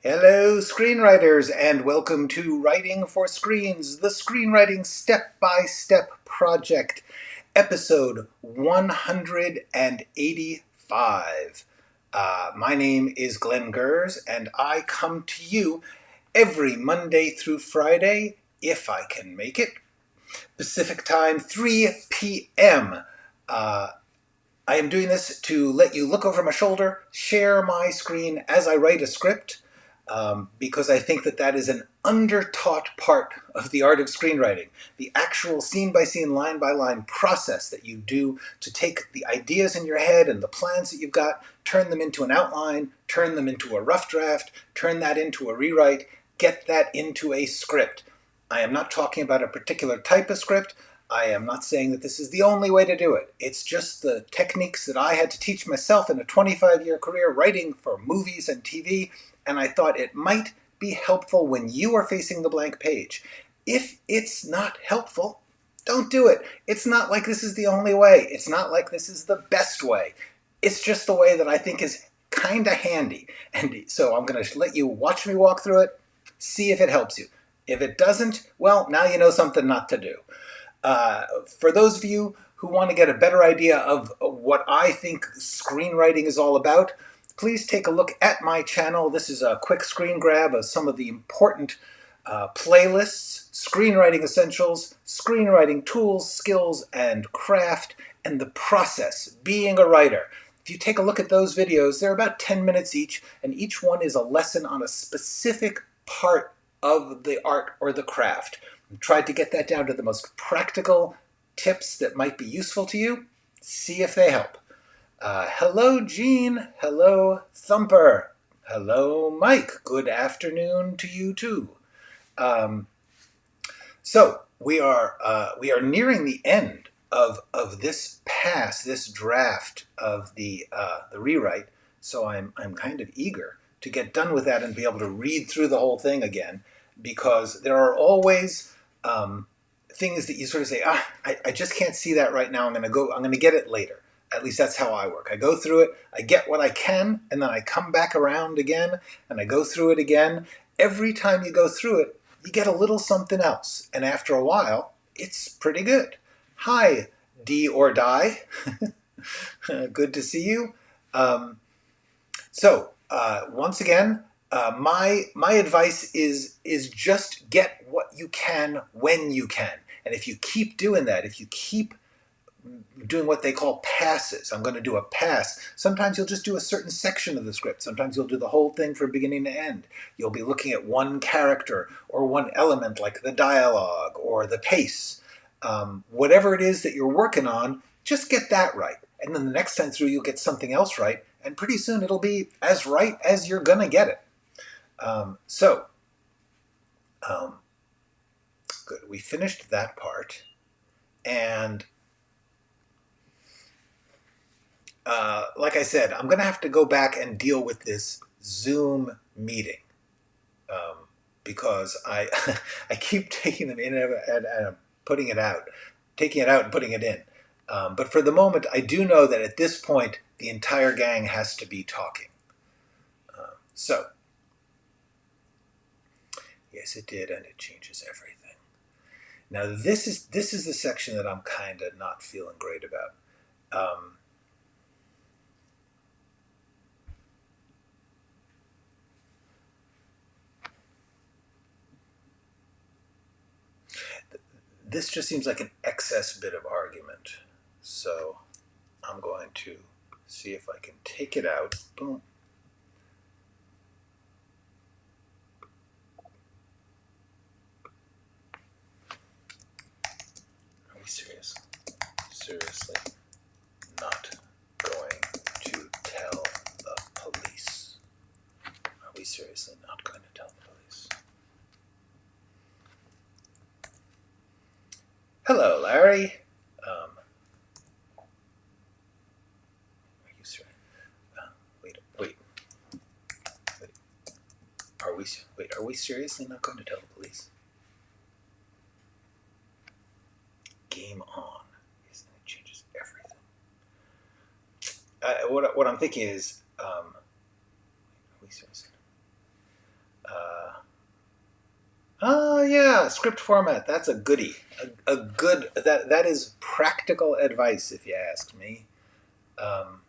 Hello, screenwriters, and welcome to Writing for Screens, the screenwriting step-by-step project, episode 185. My name is Glenn Gers, and I come to you every Monday through Friday, if I can make it, Pacific Time, 3 p.m. I am doing this to let you look over my shoulder, share my screen as I write a script, because I think that that is an under-taught part of the art of screenwriting. The actual scene-by-scene, line-by-line process that you do to take the ideas in your head and the plans that you've got, turn them into an outline, turn them into a rough draft, turn that into a rewrite, get that into a script. I am not talking about a particular type of script. I am not saying that this is the only way to do it. It's just the techniques that I had to teach myself in a 25-year career writing for movies and TV, and I thought it might be helpful when you are facing the blank page. If it's not helpful, don't do it. It's not like this is the only way. It's not like this is the best way. It's just the way that I think is kind of handy. And so I'm going to let you watch me walk through it, see if it helps you. If it doesn't, well, now you know something not to do. For those of you who want to get a better idea of what I think screenwriting is all about, please take a look at my channel. This is a quick screen grab of some of the important playlists: Screenwriting Essentials, Screenwriting Tools, Skills, and Craft, and the process, being a writer. If you take a look at those videos, they're about 10 minutes each, and each one is a lesson on a specific part of the art or the craft. I tried to get that down to the most practical tips that might be useful to you. See if they help. Hello, Gene. Hello, Thumper. Hello, Mike. Good afternoon to you too. So we are nearing the end of this pass, this draft of the rewrite. So I'm kind of eager to get done with that and be able to read through the whole thing again, because there are always things that you sort of say, I just can't see that right now. I'm going to get it later. At least that's how I work. I go through it, I get what I can, and then I come back around again, and I go through it again. Every time you go through it, you get a little something else. And after a while, it's pretty good. Hi, D or Die. Good to see you. Once again, my advice is just get what you can when you can. And if you keep doing that, if you keep doing what they call passes, I'm going to do a pass. Sometimes you'll just do a certain section of the script. Sometimes you'll do the whole thing from beginning to end. You'll be looking at one character or one element like the dialogue or the pace. Whatever it is that you're working on, just get that right. And then the next time through, you'll get something else right. And pretty soon it'll be as right as you're going to get it. Good. We finished that part. And like I said, I'm going to have to go back and deal with this Zoom meeting, because I keep taking them in and putting it out, taking it out and putting it in. But for the moment, I do know that at this point, the entire gang has to be talking. Yes, it did, and it changes everything. Now, this is the section that I'm kind of not feeling great about. This just seems like an excess bit of argument. So I'm going to see if I can take it out. Boom. Are we serious? Seriously not going to tell the police? Are we seriously not going to tell the police? Hello, Larry. Are you serious? Wait. Are we seriously not going to tell the police? Game on. Yes, it changes everything. What I'm thinking is, are we seriously? Oh yeah, script format. That's a goodie. A good that is practical advice, if you ask me. Um,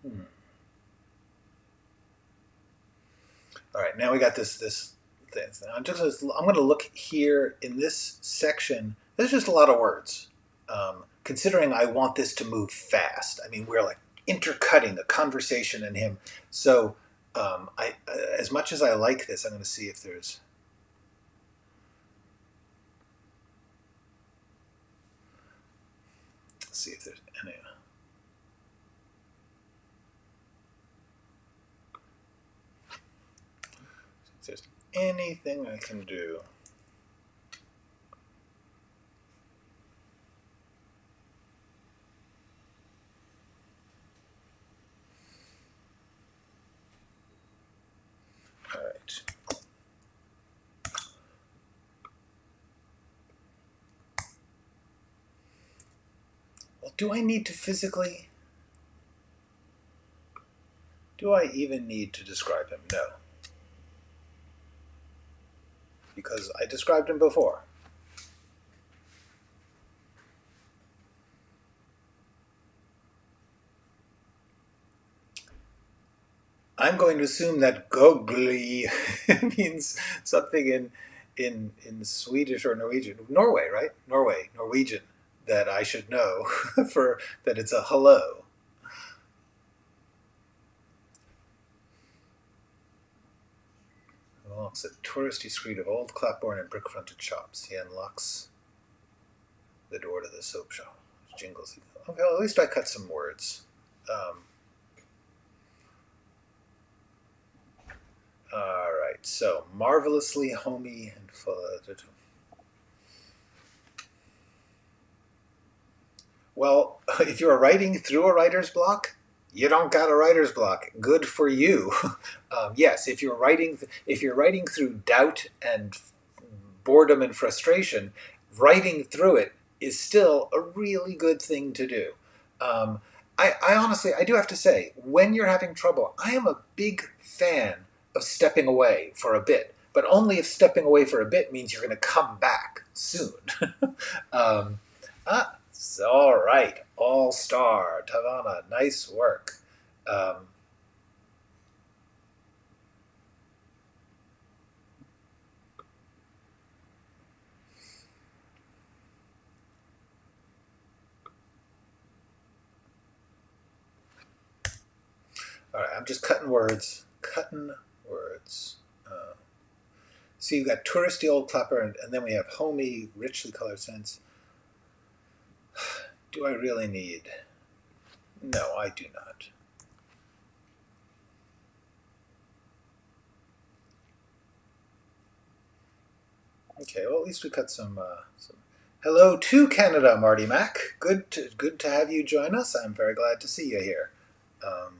hmm. All right, now we got this thing. I'm going to look here in this section. There's just a lot of words. Considering I want this to move fast. I mean, we're like intercutting the conversation and him. So I as much as I like this, I'm going to see if there's any. If there's anything I can do. All right. Well, do I need to physically? Do I even need to describe him? No. Because I described him before. I'm going to assume that goggly means something in Swedish or Norwegian. Norway, right? Norwegian, that I should know for that it's a hello. Unlocks a touristy street of old clapboard and brick-fronted shops. He unlocks the door to the soap shop. Jingles. Okay, well, at least I cut some words. Um, all right, so marvelously homey and full of. Well, if you're writing through a writer's block, you don't got a writer's block. Good for you. Yes, if you're writing through doubt and boredom and frustration, writing through it is still a really good thing to do. Um, I honestly, I do have to say, when you're having trouble, I am a big fan of stepping away for a bit, but only if stepping away for a bit means you're going to come back soon. um, all right, all star, Tavana, nice work. Um, all right, I'm just cutting words. So you've got touristy old clapper, and then we have homey, richly colored scents. Do I really need? No, I do not. Okay, well at least we cut some. Hello to Canada, Marty Mac. Good to have you join us. I'm very glad to see you here. Um,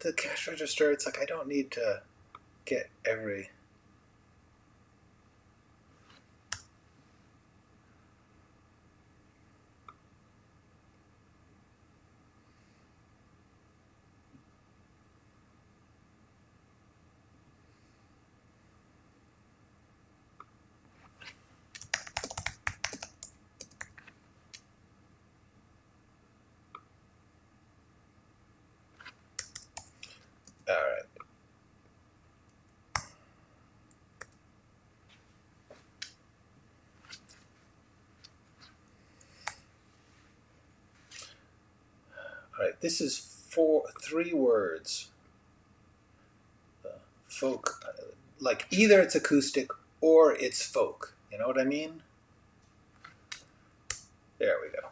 the cash register. It's like I don't need to get every. All right. All right. This is three words. Folk, like either it's acoustic or it's folk. You know what I mean? There we go.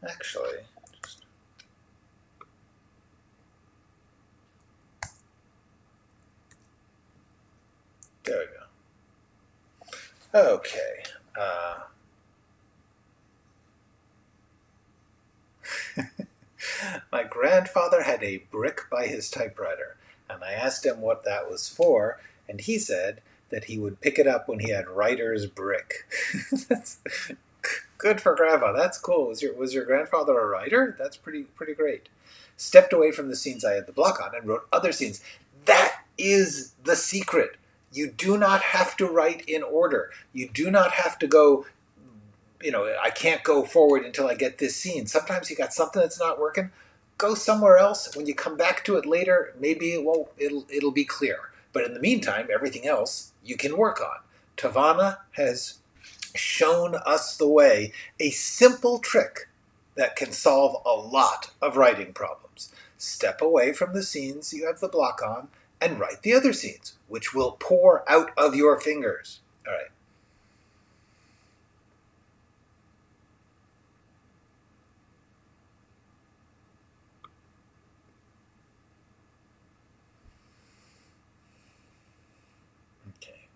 Actually, there we go. Okay. My grandfather had a brick by his typewriter, and I asked him what that was for, and he said that he would pick it up when he had writer's brick. That's good for grandpa. That's cool. Was your grandfather a writer? That's pretty great. Stepped away from the scenes I had the block on and wrote other scenes. That is the secret. You do not have to write in order. You do not have to go, I can't go forward until I get this scene. Sometimes you got something that's not working. Go somewhere else. When you come back to it later, maybe it won't. It'll be clear. But in the meantime, everything else you can work on. Tavana has shown us the way, a simple trick that can solve a lot of writing problems. Step away from the scenes you have the block on and write the other scenes, which will pour out of your fingers. All right. Okay.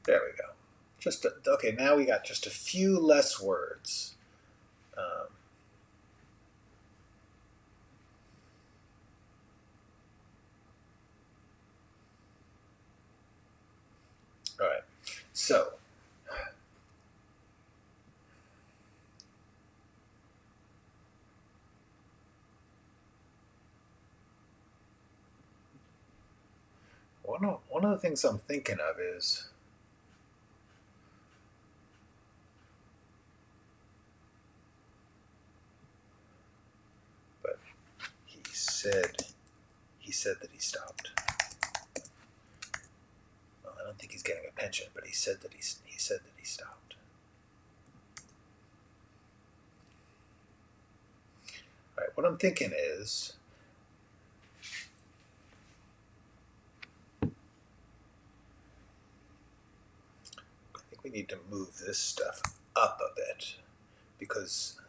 There we go. Okay, now we got just a few less words. All right. So, one of the things I'm thinking of is, but he said that he stopped. Well, I don't think he's getting a pension, but he said that he stopped. All right. What I'm thinking is, I think we need to move this stuff up a bit because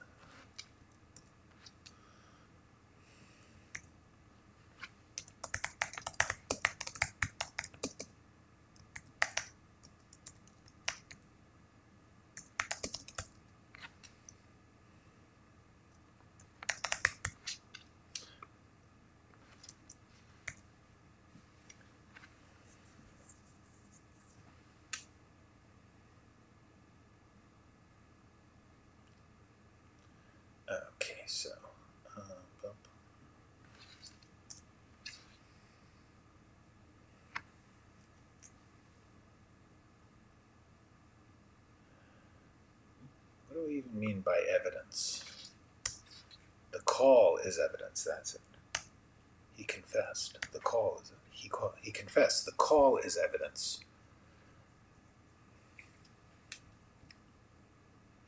okay, so what do we even mean by evidence? The call is evidence. That's it. He confessed. The call is he confessed. The call is evidence.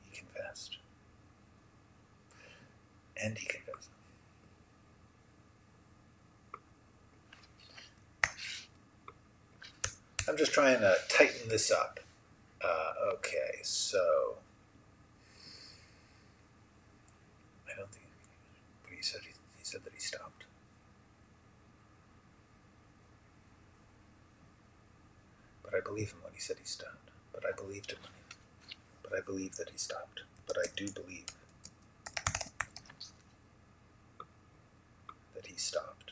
He confessed. And he confessed. I'm just trying to tighten this up. Okay, so I don't think. But he said that he stopped. But I believe him when he said he stopped. But I believed him but I believe that he stopped. But I do believe that he stopped.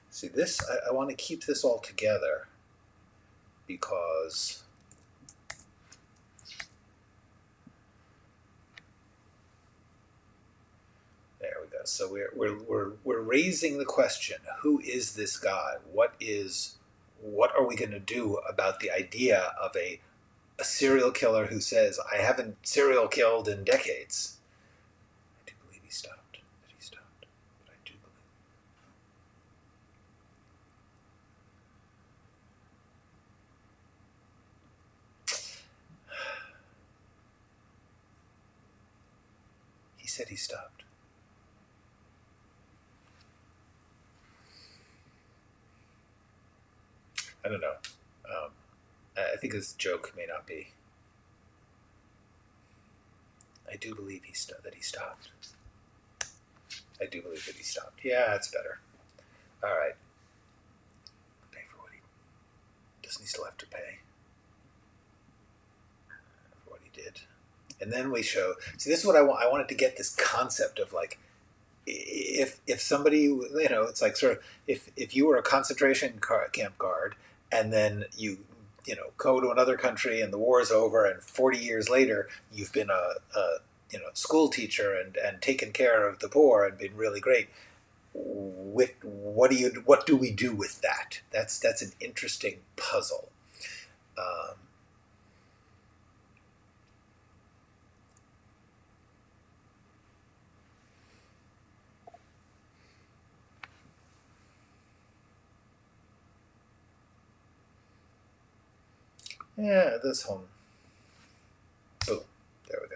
See, this, I want to keep this all together because there we go. So we're raising the question: who is this guy? What are we going to do about the idea of a serial killer who says, "I haven't serial killed in decades"? I do believe he stopped. That he stopped. But I do believe. He said he stopped. I don't know. I think his joke may not be. I do believe that he stopped. I do believe that he stopped. Yeah, that's better. All right. Pay for what he... Doesn't he still have to pay for what he did? And then we show... See, this is what I want. I wanted to get this concept of like, if somebody, you know, it's like sort of, if you were a concentration camp guard and then you know, go to another country and the war is over and 40 years later you've been a you know, school teacher and taken care of the poor and been really great. What do we do with that? That's an interesting puzzle. Yeah, this one. Boom. There we go.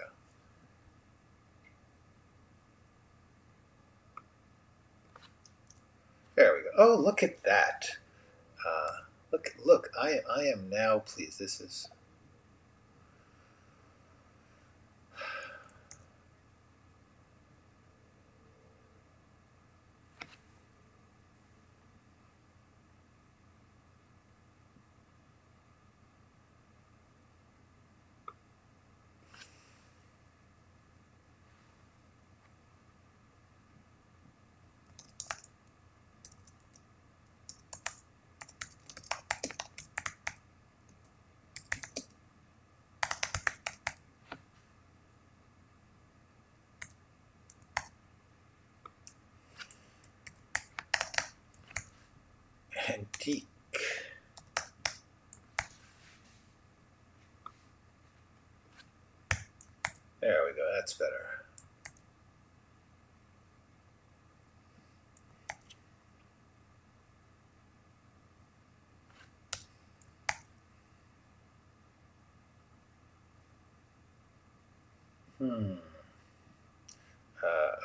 There we go. Oh, look at that. Look, I am now pleased. This is... antique. There we go. That's better.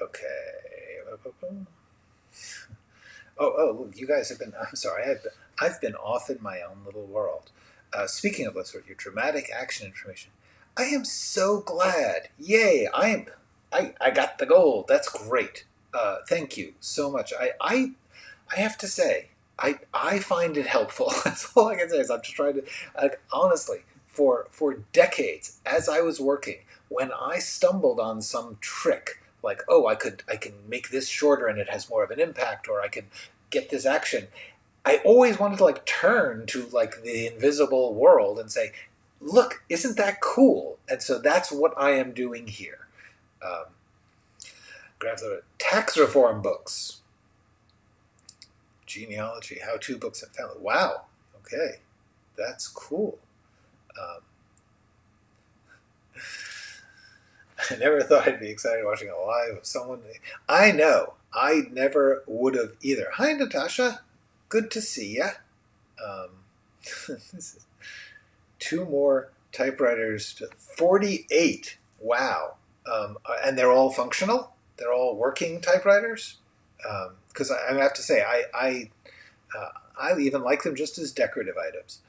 Okay. Oh, look, you guys have been... I'm sorry. I've been off in my own little world. Speaking of, let's sort of your dramatic action information. I am so glad. Yay! I got the gold. That's great. Thank you so much. I have to say, I find it helpful. That's all I can say is I'm just trying to, like, honestly, for decades as I was working, when I stumbled on some trick, like, oh, I can make this shorter and it has more of an impact, or I can get this action, I always wanted to like turn to like the invisible world and say, look, isn't that cool? And so that's what I am doing here. Grab the tax reform books, genealogy, how-to books and family. Wow. Okay, that's cool. I never thought I'd be excited watching a live of someone. I know. I never would have either. Hi, Natasha. Good to see ya. This is 2 more typewriters. 48. Wow. And they're all functional? They're all working typewriters? Because I have to say, I even like them just as decorative items.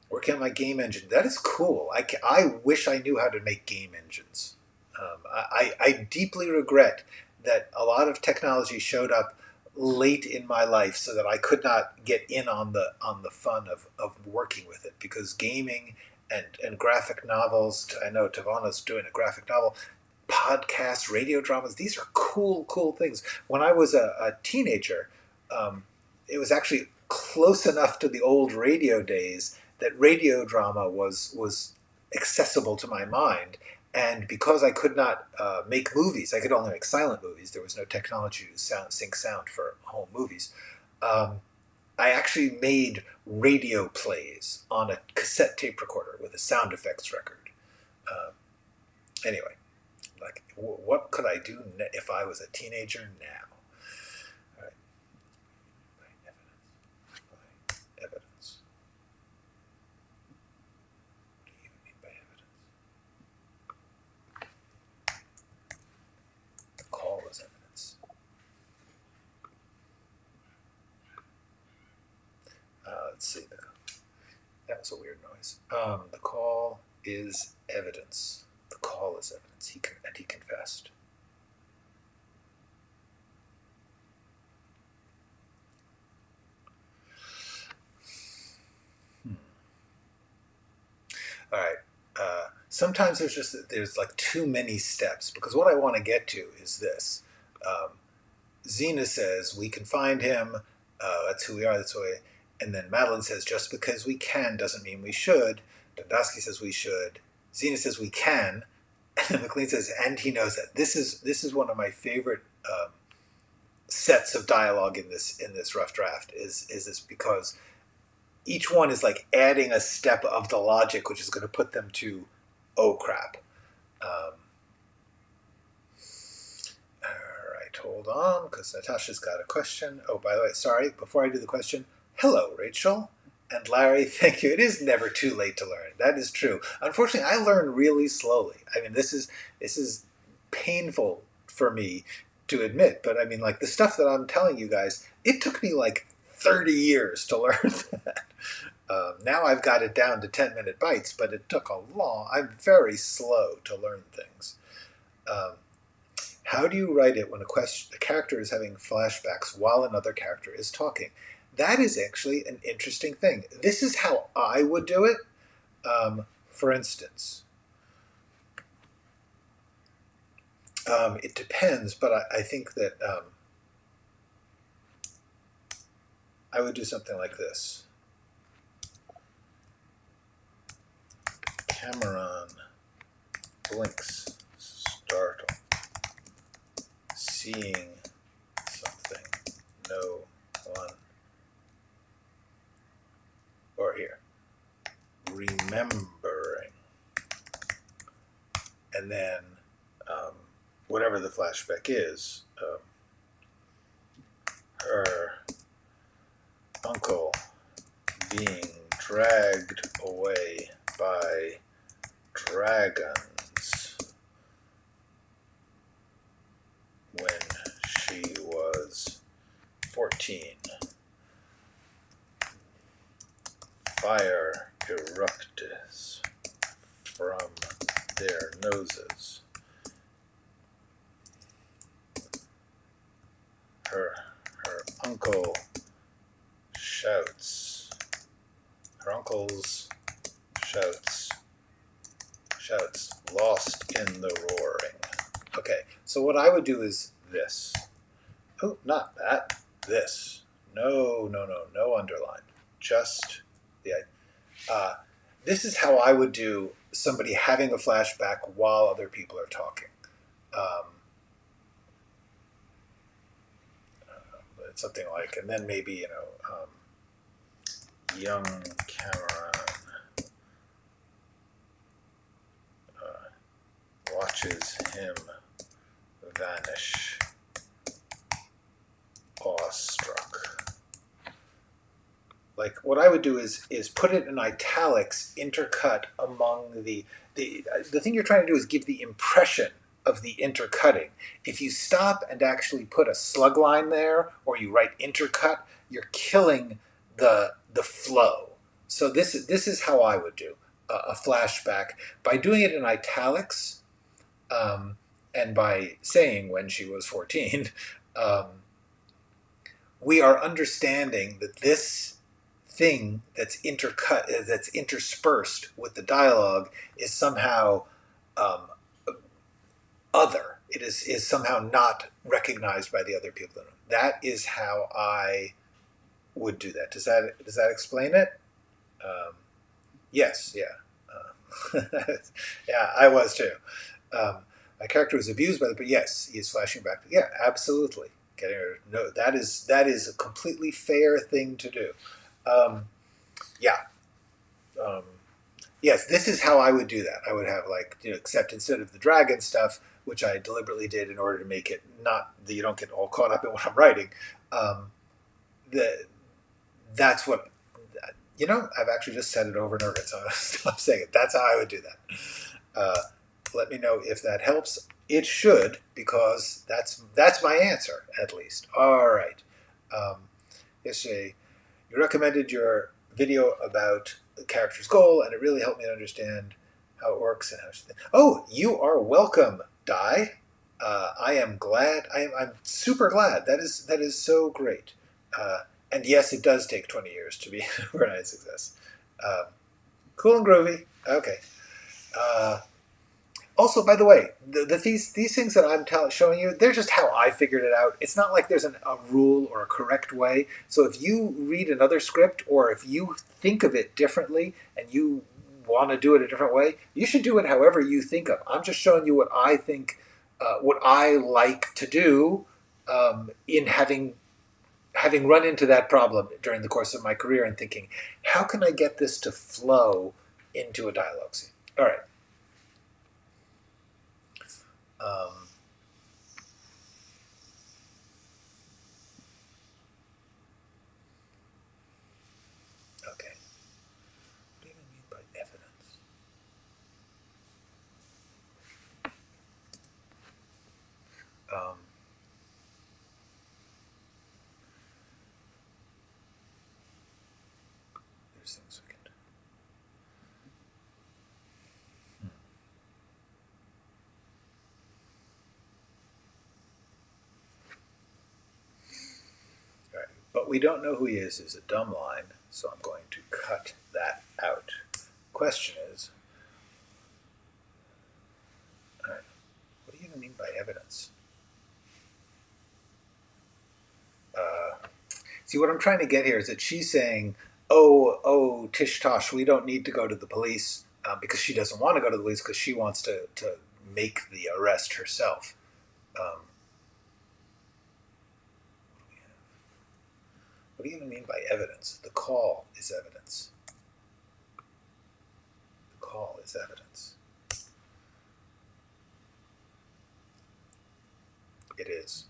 Working on my game engine. That is cool. I wish I knew how to make game engines. I deeply regret that a lot of technology showed up late in my life so that I could not get in on the fun of working with it, because gaming and graphic novels, I know Tavana's doing a graphic novel, podcasts, radio dramas, these are cool things. When I was a teenager, it was actually close enough to the old radio days that radio drama was accessible to my mind. And because I could not make movies, I could only make silent movies. There was no technology to sync sound for home movies. I actually made radio plays on a cassette tape recorder with a sound effects record. Anyway, like, what could I do if I was a teenager now? All right. By evidence. What do you mean by evidence? That's a weird noise. The call is evidence. The call is evidence. He confessed. All right. Sometimes there's like too many steps, because what I want to get to is this. Xena says we can find him. That's who we are. That's who we. And then Madeline says just because we can doesn't mean we should. Dondowski says we should. Xena says we can. And McLean says, and he knows that. This is one of my favorite sets of dialogue in this rough draft. Is this because each one is like adding a step of the logic, which is going to put them to, oh crap. All right, hold on, because Natasha's got a question. Oh, by the way, sorry, before I do the question, hello, Rachel. And Larry, thank you. It is never too late to learn. That is true. Unfortunately, I learn really slowly. I mean, this is painful for me to admit, but I mean, like the stuff that I'm telling you guys, it took me like 30 years to learn that. Now I've got it down to 10-minute bites, but it took a long. I'm very slow to learn things. How do you write it when a character is having flashbacks while another character is talking? That is actually an interesting thing. This is how I would do it. For instance, it depends, but I think that I would do something like this. Cameron blinks, startled, seeing something no one, or here, remembering, and then whatever the flashback is, her uncle being dragged away by dragons when she was 14. Fire erupted from their noses. Her uncle shouts. Her uncle's shouts, lost in the roaring. Okay, so what I would do is this. Oh, not that. This. No underline. Just the. This is how I would do somebody having a flashback while other people are talking. It's something like, and then maybe young Cameron watches him vanish, awestruck. Like what I would do is put it in italics, intercut among the thing you're trying to do is give the impression of the intercutting. If you stop and actually put a slug line there, or you write intercut, you're killing the flow. So this is how I would do a flashback, by doing it in italics, and by saying when she was 14. We are understanding that this thing that's intercut, that's interspersed with the dialogue, is somehow other. It is somehow not recognized by the other people. That is how I would do that. Does that explain it? Yes. Yeah. Yeah, I was too. My character was abused by but yes, he is flashing back. Yeah, absolutely. Getting her. No, that is a completely fair thing to do. Yeah. Yes, this is how I would do that. I would have except instead of the dragon stuff, which I deliberately did in order to make it not that you don't get all caught up in what I'm writing. That's what I've actually just said it over and over, so I'm stop saying it. That's how I would do that. Let me know if that helps. It should, because that's my answer, at least. All right. Yesterday, you recommended your video about the character's goal, and it really helped me to understand how it works and how. Oh, you are welcome, Di. I am glad. I'm super glad. That is so great. And yes, it does take 20 years to be an overnight success. Cool and groovy. Okay. Also, by the way, these things that I'm showing you, they're just how I figured it out. It's not like there's a rule or a correct way. So if you read another script, or if you think of it differently and you want to do it a different way, you should do it however you think of. I'm just showing you what I think, what I like to do, in having run into that problem during the course of my career and thinking, how can I get this to flow into a dialogue scene? All right. Okay. What do you mean by evidence? There's things we can do. All right. But we don't know who he is a dumb line, so I'm going to cut that out. Question is, all right, what do you even mean by evidence? See, what I'm trying to get here is that she's saying, oh, Tish Tosh, we don't need to go to the police, because she doesn't want to go to the police because she wants to make the arrest herself. What do you even mean by evidence? The call is evidence. The call is evidence. It is.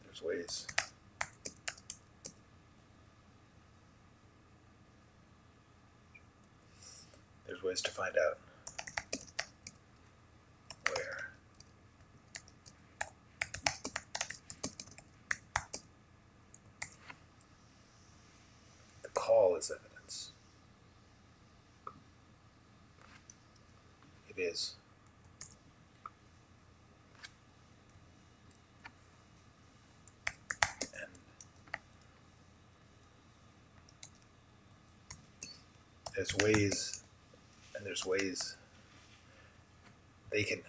There's ways. There's ways to find out where. The call is evidence. It is. And there's ways, and there's ways they can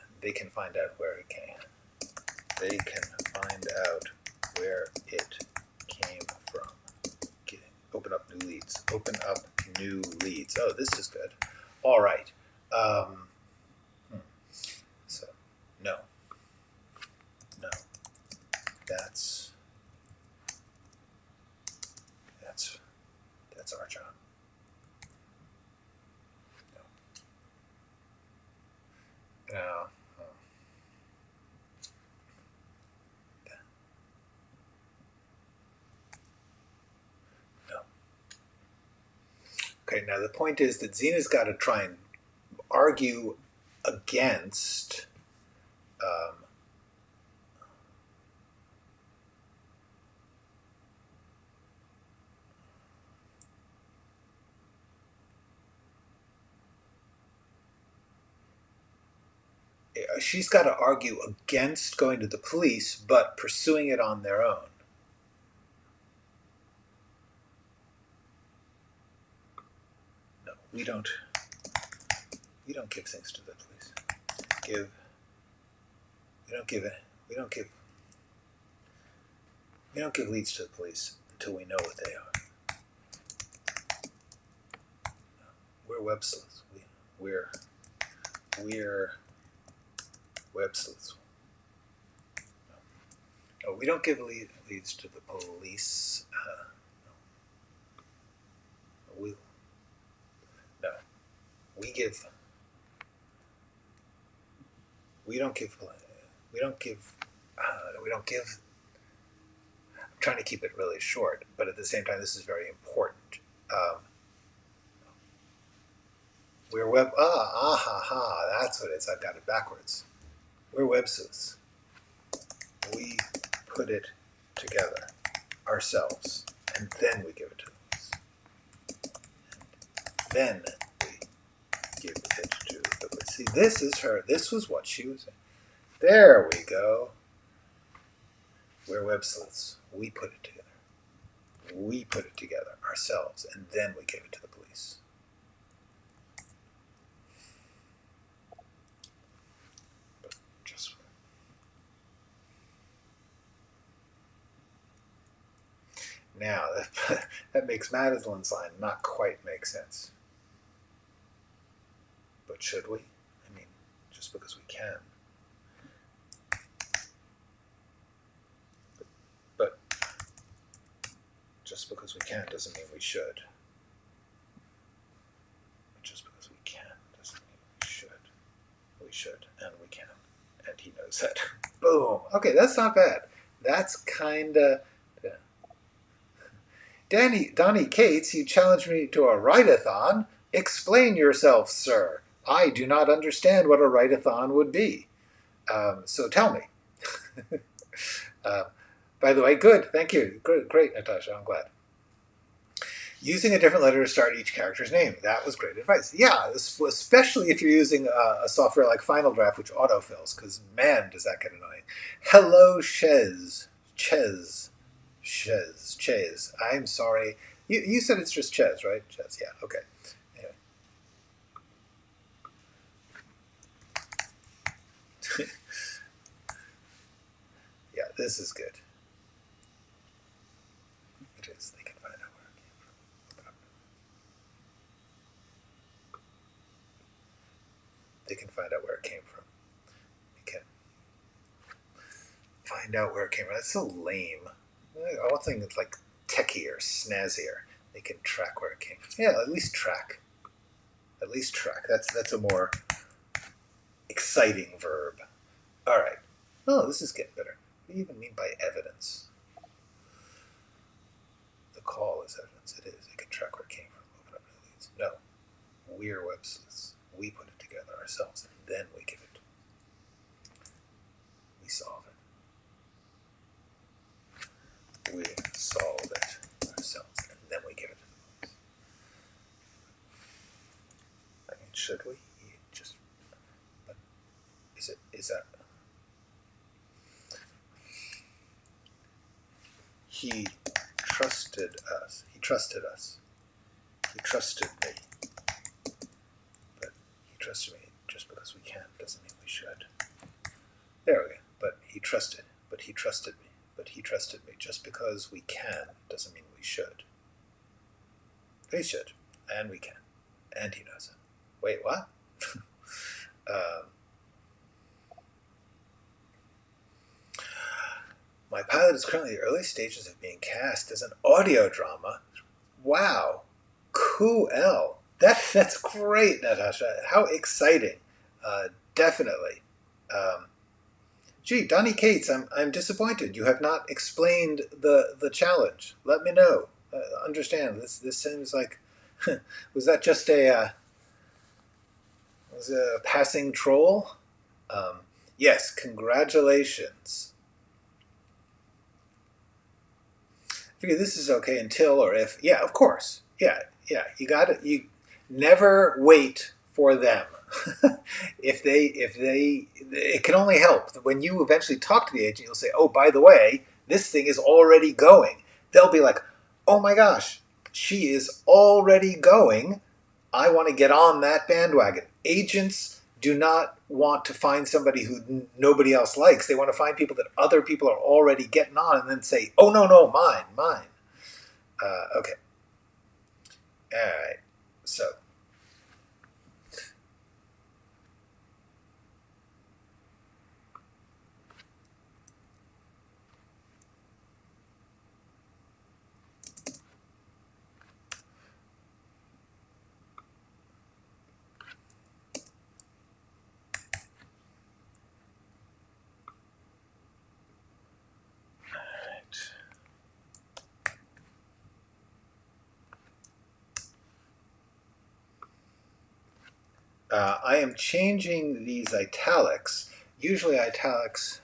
find out where it came. They can find out where it came from. Open up new leads. Open up new leads. Oh, this is good. All right. So, no. That's our job. No. No. Okay, now the point is that Zena's got to try and argue against she's got to argue against going to the police, but pursuing it on their own. No, we don't give things to the police. We don't give leads to the police until we know what they are. We're web sleuths. We're web sleuths. No, we don't give leads to the police. I'm trying to keep it really short, but at the same time, this is very important. We're web. That's what it is. I've got it backwards. We're web sleuths. We put it together. ourselves, and then we give it to the police. Then we give it to the police. See, this is her. This was what she was in. There we go. We're web sleuths. We put it together. We put it together ourselves, and then we give it to the police. But just now, that makes Madeline's line not quite make sense. But should we? I mean, just because we can. But just because we can doesn't mean we should. Just because we can doesn't mean we should. We should, and we can. And he knows that. Boom. Okay, that's not bad. That's kind of... Donnie Cates, you challenged me to a write-a-thon. Explain yourself, sir. I do not understand what a write-a-thon would be. So tell me. By the way, good. Thank you. Great, Natasha. I'm glad. Using a different letter to start each character's name. That was great advice. Yeah, especially if you're using a software like Final Draft, which autofills, because, man, does that get annoying. Hello, Chez. I'm sorry. You said it's just Chez, right? Chez, yeah, okay. Anyway. Yeah, this is good. It is. They can find out where it came from. They can find out where it came from. They can find out where it came from. That's so lame. I want something that's like techie or snazzier. They can track where it came from. Yeah, at least track. At least track. That's a more exciting verb. All right. Oh, this is getting better. What do you even mean by evidence? The call is evidence. It is. It can track where it came from. Open up new leads. No. We're web sleuths. We put it together ourselves, and then we give it. We solve it. We solve it ourselves, and then we give it to the police. I mean, should we? Just, but is that? He trusted us. He trusted us. He trusted me. But he trusted me just because we can doesn't mean we should. There we go. But he trusted. But he trusted me. But he trusted me. Just because we can doesn't mean we should. But he should. And we can. And he knows it. Wait, what? My pilot is currently in the early stages of being cast as an audio drama. Wow. Cool. That's great, Natasha. How exciting. Definitely. Gee, Donnie Cates, I'm disappointed. You have not explained the challenge. Let me know. Understand. This seems like was that just a passing troll? Yes, congratulations. I figure this is okay until or if. Yeah, of course. Yeah. You got it. You never wait for them. If they, it can only help. When you eventually talk to the agent, you'll say, "Oh, by the way, this thing is already going." They'll be like, "Oh my gosh, she is already going. I want to get on that bandwagon." Agents do not want to find somebody who nobody else likes. They want to find people that other people are already getting on, and then say, "Oh no, mine." Okay. All right. So. I am changing these italics. Usually italics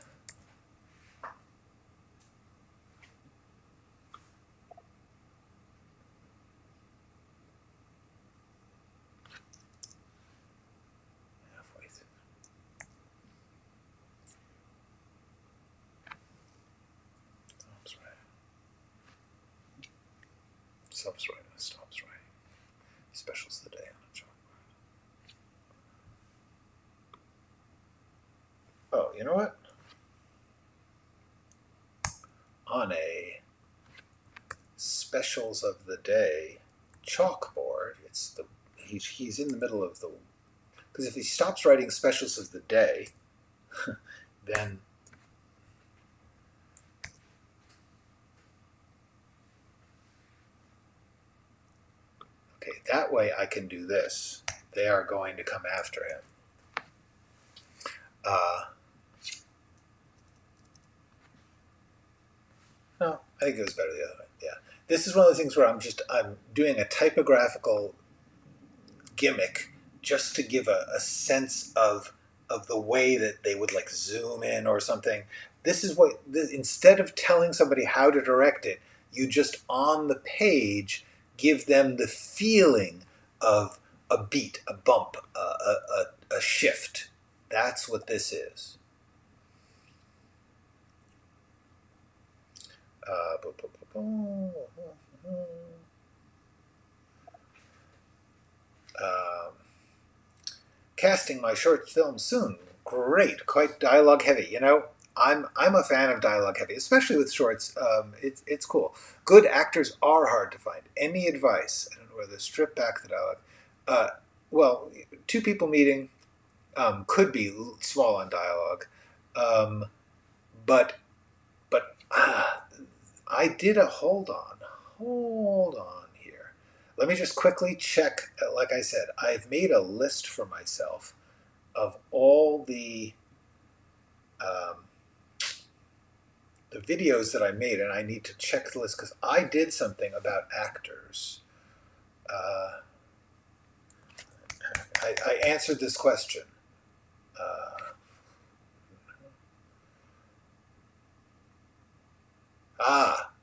stops writing. Specials of the day on a chalkboard. Oh, you know what? On a specials of the day chalkboard, he's in the middle of the, because if he stops writing specials of the day, then okay, that way I can do this. They are going to come after him. No, I think it was better the other way. Yeah, this is one of the things where I'm doing a typographical gimmick just to give a sense of the way that they would like zoom in or something. This is what instead of telling somebody how to direct it, you just on the page give them the feeling of a beat, a bump, a shift. That's what this is. Casting my short film soon. Great, quite dialogue heavy. You know, I'm a fan of dialogue heavy, especially with shorts. It's cool. Good actors are hard to find. Any advice? I don't know whether to strip back the dialogue. Well, two people meeting could be small on dialogue, but I did a hold on here. Let me just quickly check. Like I said, I've made a list for myself of all the videos that I made, and I need to check the list because I did something about actors. I answered this question.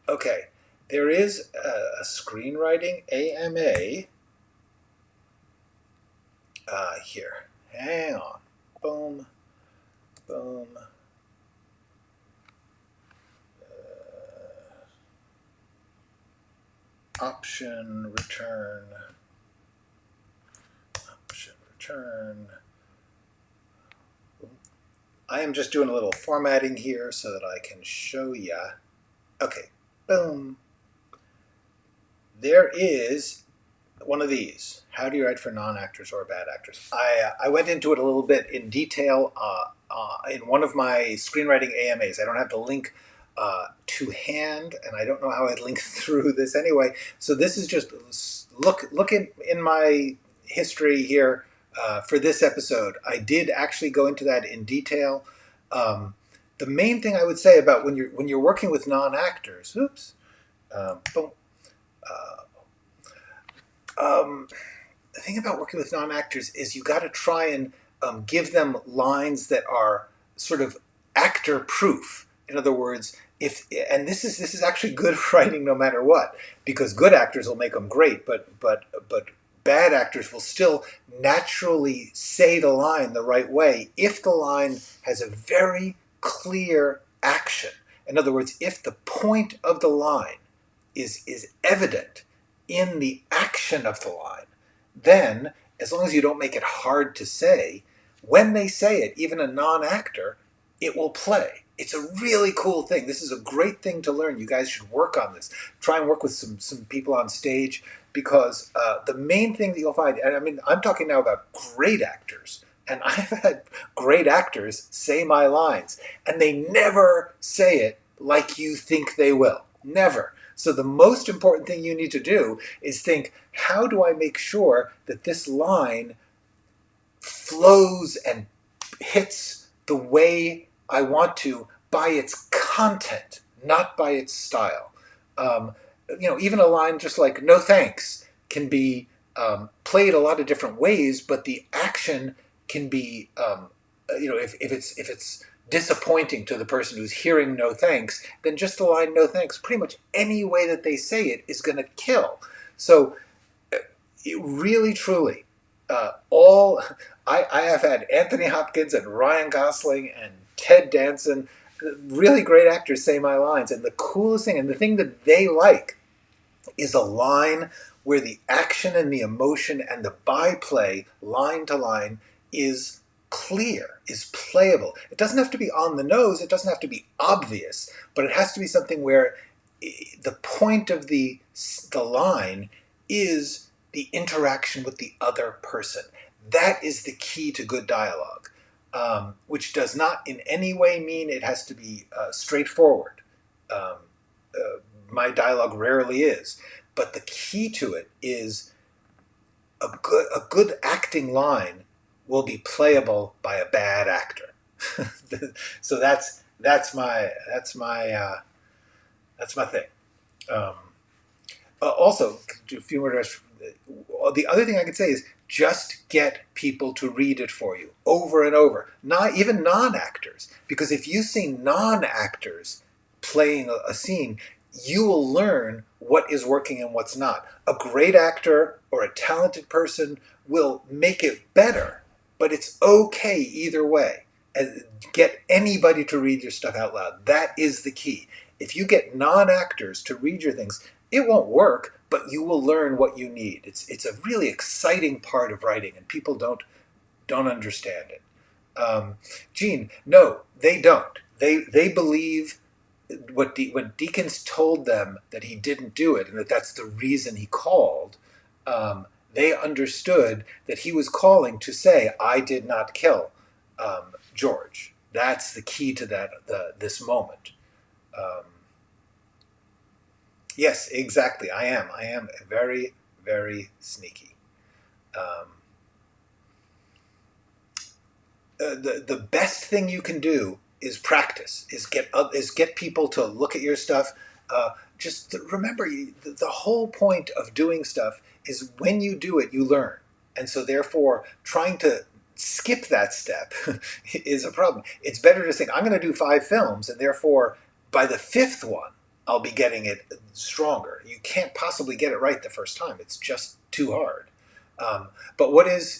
Okay. There is a screenwriting AMA here. Hang on. Boom. Boom. Option return. Option return. I am just doing a little formatting here so that I can show ya. Okay. Boom. There is one of these. How do you write for non-actors or bad actors? I went into it a little bit in detail in one of my screenwriting AMAs. I don't have the link to hand, and I don't know how I'd link through this anyway. So this is just, look in my history here for this episode. I did actually go into that in detail. The main thing I would say about when you're working with non-actors, oops, boom. The thing about working with non-actors is you got to try and give them lines that are sort of actor-proof. In other words, and this is actually good writing no matter what, because good actors will make them great, but bad actors will still naturally say the line the right way if the line has a very clear action. In other words, if the point of the line is evident in the action of the line, then, as long as you don't make it hard to say, when they say it, even a non-actor, it will play. It's a really cool thing. This is a great thing to learn. You guys should work on this. Try and work with some people on stage, because the main thing that you'll find, and I mean, I'm talking now about great actors, and I've had great actors say my lines, and they never say it like you think they will. Never. So the most important thing you need to do is think, how do I make sure that this line flows and hits the way I want to by its content, not by its style? Even a line just like "no thanks" can be played a lot of different ways, but the action can be, if it's disappointing to the person who's hearing "no thanks," then just the line "no thanks," pretty much any way that they say it is going to kill. So really, truly, I have had Anthony Hopkins and Ryan Gosling and Ted Danson, really great actors, say my lines, and the coolest thing, and the thing that they like, is a line where the action and the emotion and the byplay, line to line, is clear, is playable. It doesn't have to be on the nose, it doesn't have to be obvious, but it has to be something where the point of the line is the interaction with the other person. That is the key to good dialogue, which does not in any way mean it has to be straightforward. Um, my dialogue rarely is, but the key to it is a good acting line will be playable by a bad actor. So that's my thing. Um, Also, a few more. The other thing I could say is just get people to read it for you over and over. Not even non-actors, because if you see non-actors playing a scene, you will learn what is working and what's not. A great actor or a talented person will make it better, but it's okay either way. And get anybody to read your stuff out loud. That is the key. If you get non-actors to read your things, it won't work, but you will learn what you need. It's a really exciting part of writing, and people don't understand it. Gene, no, they don't. They believe when Deakins told them that he didn't do it and that that's the reason he called. They understood that he was calling to say, "I did not kill George." That's the key to this moment. Um, Yes, exactly. I am. I am very, very sneaky. Um, the best thing you can do is practice. Is get people to look at your stuff. Just remember, the whole point of doing stuff is when you do it, you learn, and so therefore, trying to skip that step is a problem. It's better to think, I'm going to do 5 films, and therefore, by the 5th one, I'll be getting it stronger. You can't possibly get it right the first time. It's just too hard. But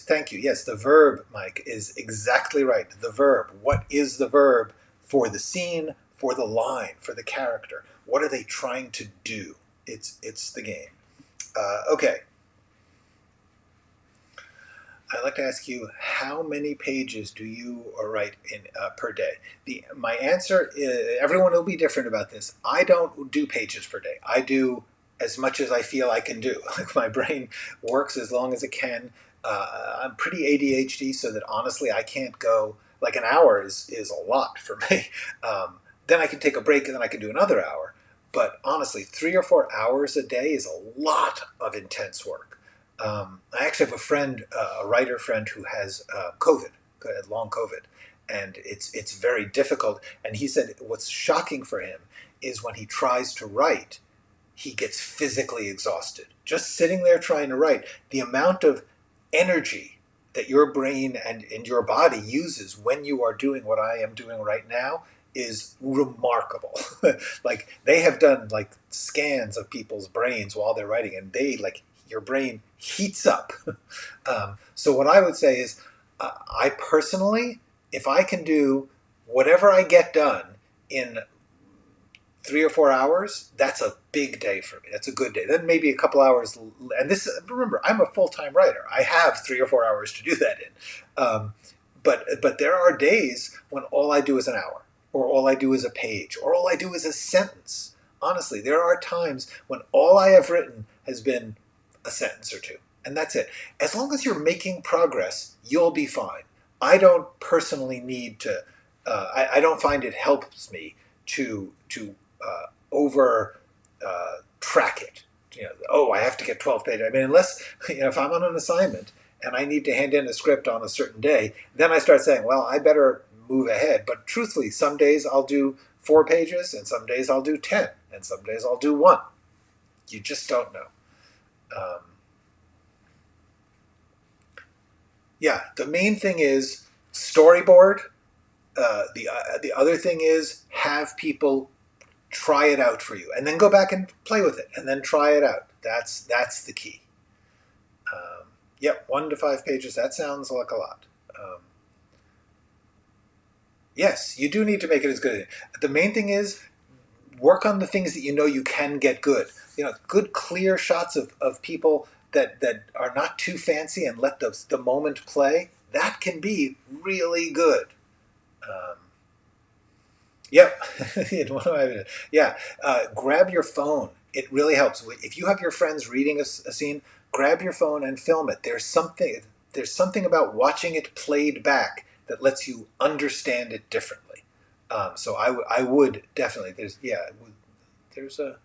thank you, yes, the verb, Mike, is exactly right. The verb, what is the verb for the scene, for the line, for the character? What are they trying to do? It's the game. Okay. I'd like to ask you, how many pages do you write per day? My answer is, everyone will be different about this. I don't do pages per day. I do as much as I feel I can do. Like, my brain works as long as it can. I'm pretty ADHD, so that honestly I can't go, like, an hour is a lot for me. Then I can take a break and then I can do another hour. But honestly, 3 or 4 hours a day is a lot of intense work. I actually have a friend, a writer friend, who has COVID, long COVID, and it's very difficult. And he said what's shocking for him is when he tries to write, he gets physically exhausted. Just sitting there trying to write, the amount of energy that your brain and your body uses when you are doing what I am doing right now is remarkable. Like, they have done like scans of people's brains while they're writing, and your brain heats up. So what I would say is, I personally, if I can do whatever I get done in 3 or 4 hours, that's a big day for me. That's a good day. Then maybe a couple hours, and remember, I'm a full-time writer. I have 3 or 4 hours to do that in. But there are days when all I do is an hour, or all I do is a page, or all I do is a sentence. Honestly, there are times when all I have written has been a sentence or two, and that's it. As long as you're making progress, you'll be fine. I don't personally need to. I don't find it helps me to over track it. Oh, I have to get 12 pages. I mean, unless if I'm on an assignment and I need to hand in a script on a certain day, then I start saying, well, I better move ahead. But truthfully, some days I'll do 4 pages, and some days I'll do 10, and some days I'll do 1. You just don't know. Yeah, the main thing is storyboard. The other thing is have people try it out for you, and then go back and play with it, and then try it out. That's the key. Yep, 1 to 5 pages. That sounds like a lot. Yes, you do need to make it as good. The main thing is work on the things that you know you can get good. good clear shots of people that are not too fancy and let the moment play. That can be really good. Um, Yep. Yeah. Grab your phone. It really helps. If you have your friends reading a scene, grab your phone and film it. There's something about watching it played back that lets you understand it differently. So I would definitely. There's a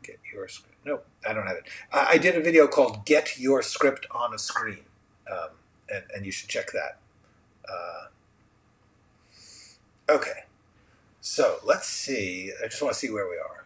get your script. No, I don't have it. I did a video called "Get Your Script on a Screen," um, and you should check that. Uh, okay. So let's see. I just want to see where we are.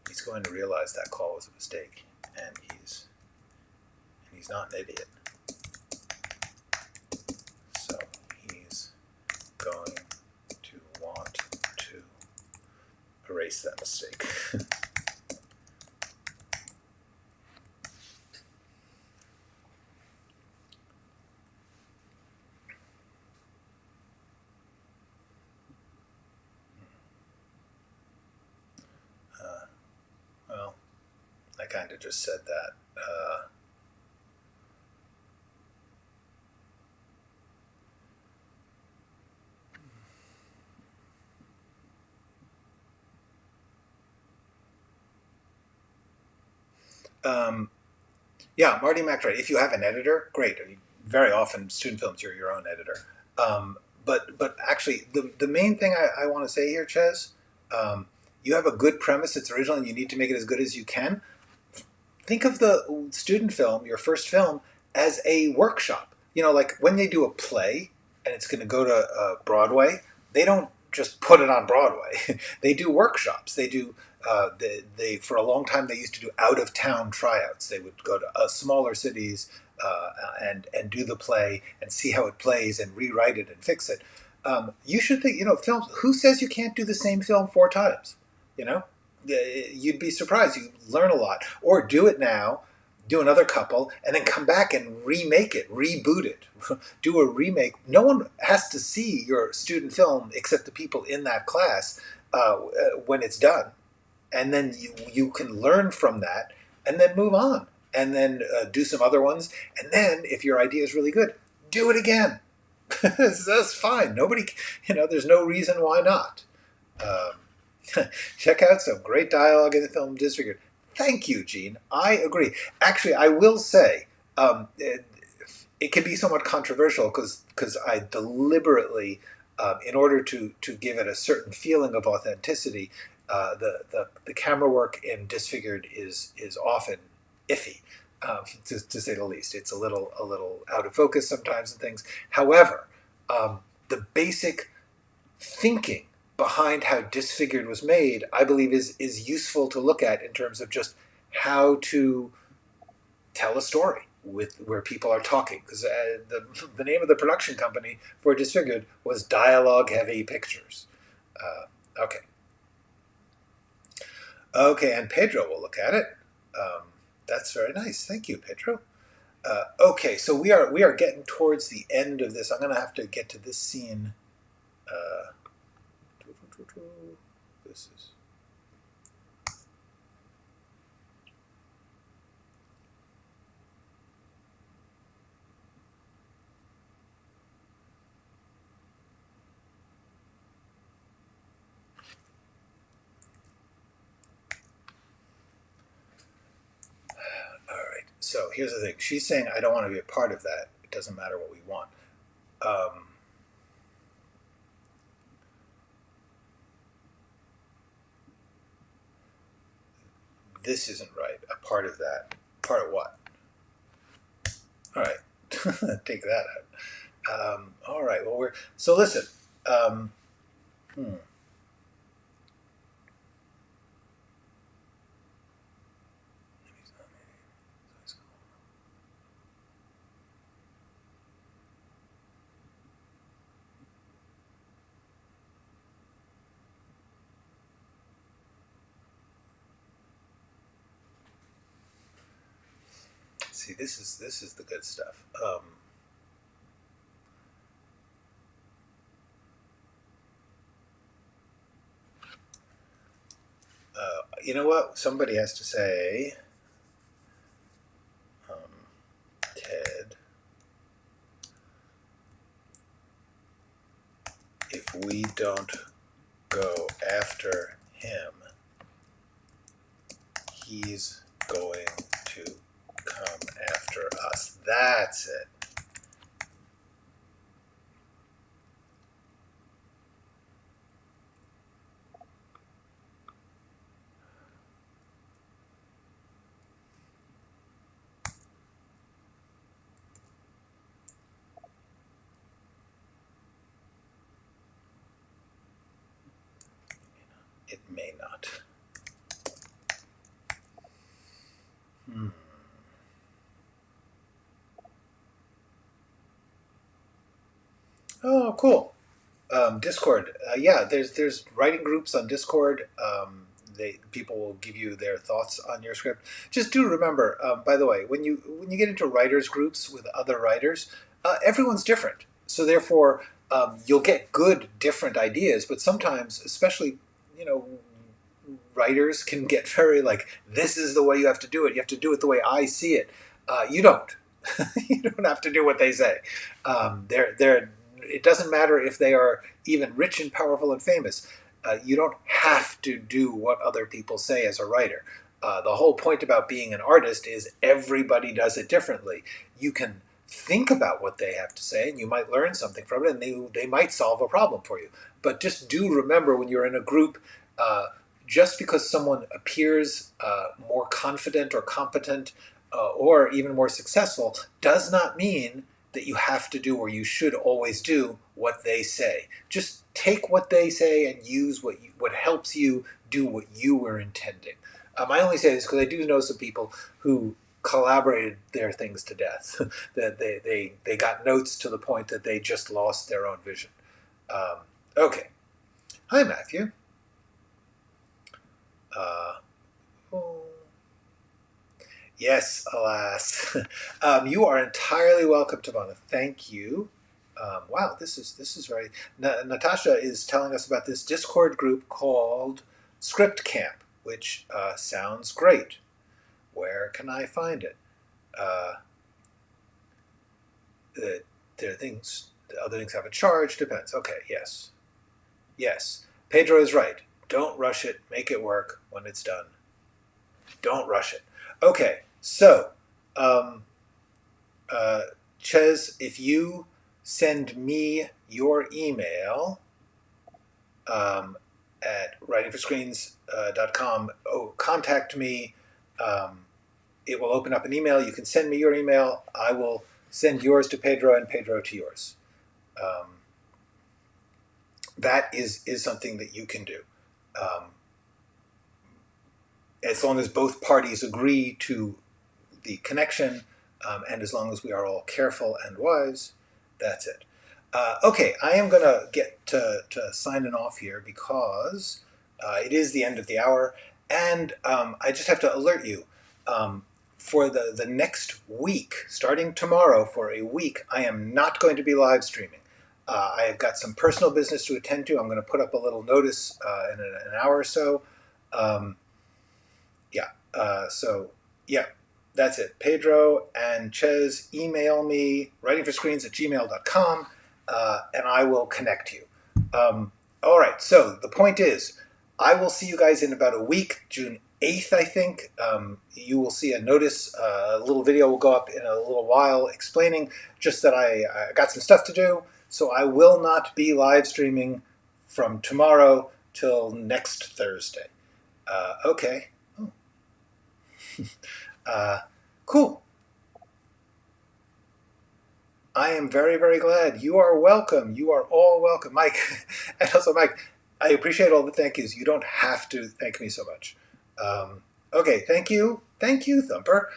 He's going to realize that call was a mistake, and he's not an idiot. So he's going to want to erase that mistake. Well, I kind of just said that. Yeah, Marty McTry. If you have an editor, great. I mean, very often, student films, you're your own editor. Um, but actually, the main thing I want to say here, Ches, um, you have a good premise. It's original, and you need to make it as good as you can. Think of the student film, your first film, as a workshop. Like when they do a play and it's going to go to Broadway, they don't just put it on Broadway. They do workshops. They do. They for a long time they used to do out of town tryouts. They would go to smaller cities and do the play and see how it plays and rewrite it and fix it. You should think. Films. Who says you can't do the same film 4 times? You know, you'd be surprised. You learn a lot. Or do it now, do another couple, and then come back and remake it, reboot it, do a remake. No one has to see your student film except the people in that class when it's done, and then you can learn from that, and then move on, and then do some other ones, and then if your idea is really good, do it again. That's fine. Nobody, there's no reason why not. Um, Check out some great dialogue in the film Disfigured. Thank you, Gene. I agree. Actually, I will say it can be somewhat controversial because I deliberately, in order to give it a certain feeling of authenticity, the camera work in Disfigured is often iffy, to say the least. It's a little out of focus sometimes and things. However, the basic thinking behind how Disfigured was made, I believe, is useful to look at in terms of just how to tell a story with where people are talking. Because the name of the production company for Disfigured was Dialogue Heavy Pictures. Okay. Okay, and Pedro will look at it. That's very nice. Thank you, Pedro. Okay, so we are getting towards the end of this. I'm going to have to get to this scene. Uh, this is. All right. So here's the thing. She's saying, I don't want to be a part of that. It doesn't matter what we want. Um, this isn't right. A part of that. Part of what? All right. Take that out. All right. Well, so listen. Um, hmm. see, this is the good stuff. You know what? Somebody has to say, Ted, if we don't go after him, he's going to come after us. That's it. It may not. Oh, cool. Discord. Yeah, there's writing groups on Discord. People will give you their thoughts on your script. Just do remember, by the way, when you get into writers groups with other writers, everyone's different. So therefore, you'll get good different ideas. But sometimes, especially, you know, writers can get very like, this is the way you have to do it. You have to do it the way I see it. You don't. You don't have to do what they say. They're it doesn't matter if they are even rich and powerful and famous. You don't have to do what other people say as a writer. The whole point about being an artist is everybody does it differently. You can think about what they have to say and you might learn something from it, and they might solve a problem for you. But just do remember, when you're in a group, just because someone appears more confident or competent or even more successful does not mean that you have to do, or you should always do, what they say. Just take what they say and use what helps you do what you were intending. I only say this because I do know some people who collaborated their things to death. That they got notes to the point that they just lost their own vision. Okay. Hi, Matthew. Oh. Yes, alas. You are entirely welcome, Tavana. Thank you. Wow, this is very. Natasha is telling us about this Discord group called Script Camp, which sounds great. Where can I find it? There are things. Other things have a charge. Depends. Okay. Yes. Yes. Pedro is right. Don't rush it. Make it work when it's done. Don't rush it. Okay. So, Ches, if you send me your email at writingforscreens.com, contact me. It will open up an email. You can send me your email. I will send yours to Pedro and Pedro to yours. That is something that you can do. As long as both parties agree to the connection, and as long as we are all careful and wise, that's it. Okay, I am going to get to signing off here because it is the end of the hour, and I just have to alert you. For the next week, starting tomorrow for a week, I am not going to be live streaming. I have got some personal business to attend to. I'm going to put up a little notice in an hour or so. So, yeah, that's it. Pedro and Ches, email me, writingforscreens@gmail.com, and I will connect you. All right, so the point is, I will see you guys in about a week, June 8th, I think. You will see a notice, a little video will go up in a little while explaining just that I got some stuff to do, so I will not be live streaming from tomorrow till next Thursday. Okay. Cool. I am very, very glad. You are welcome. You are all welcome. Mike, and also Mike, I appreciate all the thank yous. You don't have to thank me so much. Okay, thank you. Thank you, Thumper.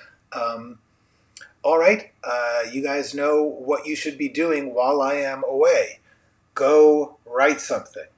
All right, you guys know what you should be doing while I am away. Go write something.